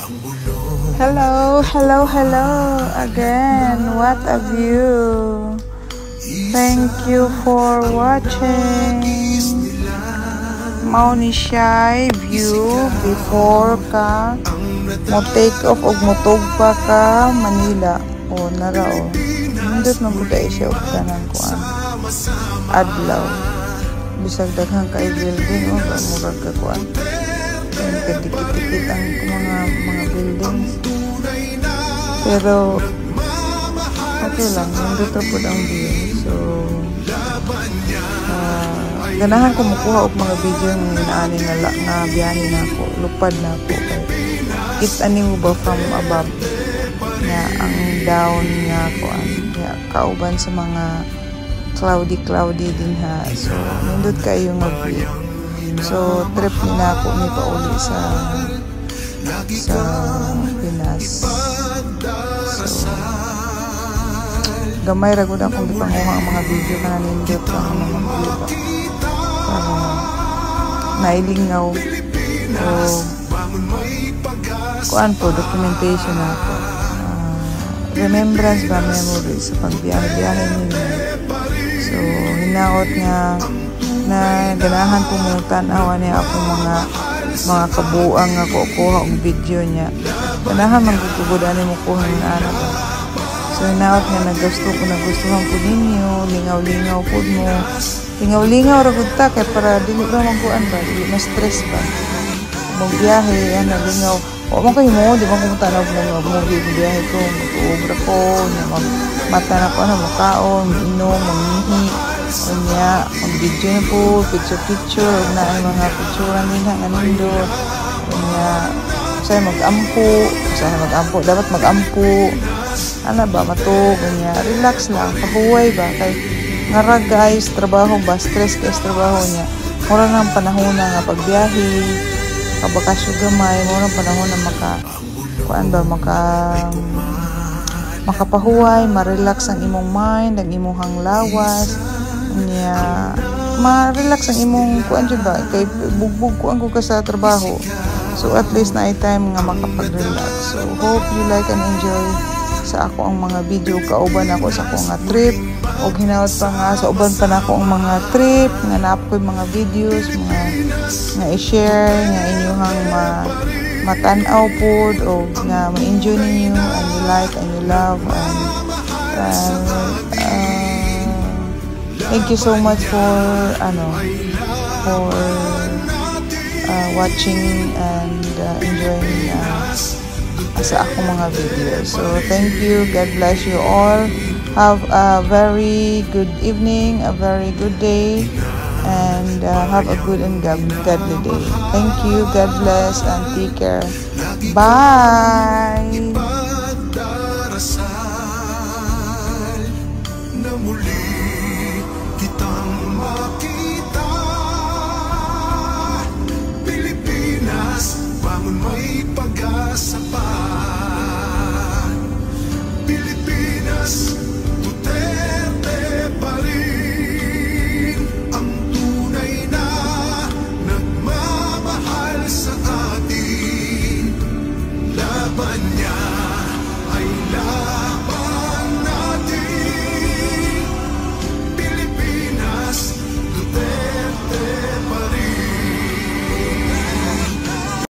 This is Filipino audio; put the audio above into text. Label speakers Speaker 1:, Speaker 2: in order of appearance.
Speaker 1: Hello, hello, hello again. What a view. Thank you for watching. Mao ni siya view before ka mo take off og motugpa ka Manila. O nara o. Nindot man pud ay siya og kanang kuan. Adlaw. Bisag daghang kay building o murag ka kuan. Kadikit-dikit ang mga buildings. Pero okay lang, nandito po ang view. So ganahan ko makuha og mga video ng inaani nga biyahe na ako, lupad na ako. Kita niyo ba from above nga ang down nga kuan, kauban sa mga cloudy din ha. So nindot kayo mag-view. So trip ni na ako ni pauli sa Pinas. So gamay ra gud akong gipanguha ang mga video kana nindot ang mga view ba. Para nailingaw o kuan po documentation ako. Remembrance ba, memory sa pagbiyahe ninyo. So hinaot nga na ganahan pumutan awan niya akong mga kabuang nga kuha og video niya. Ganahan magkugudan mo kuha ng ano ba. So hinaot nga nagustuhan po ninyo, lingaw-lingaw po mo. Lingaw-lingaw ra gud ta kay para dili ra magkuan ba, dili na stress ba. Magbiyahe ana lingaw. O man kay mo, di ba pumunta na mo biyahe ko, mag-uubra ko, mata na ko ano, makaon, inom, mangihi. Unya, mag-video na po, picture na ay mga picturean nila nga nindot. Unya, dapat mag-ampo. Ano ba, matug, unya, relax lang, pahuway ba, kay ngarag guys, trabaho ba, stress guys, trabaho niya. Mura ng panahon na nga pagbiyahe, kabakasyon gamay, mura ng panahon na makapahuway, ma-relax ang imong mind, ang imong lawas. Niya ma-relax ang imong kuan jud ba kay bugbog kuan ko ka sa trabaho, so at least na ay time nga makapag-relax. So hope you like and enjoy sa ako ang mga video, kauban ako sa ako nga trip og hinaot pa nga sa uban pa na ako ang mga trip nga naap ko mga videos nga i-share nga inyong matan-aw pod o nga ma-enjoy ninyo and you like and you love and thank you so much for watching and enjoying sa akong mga videos. So thank you, God bless you all, have a very good evening, a very good day, and have a good and godly day. Thank you, God bless, and take care. Bye.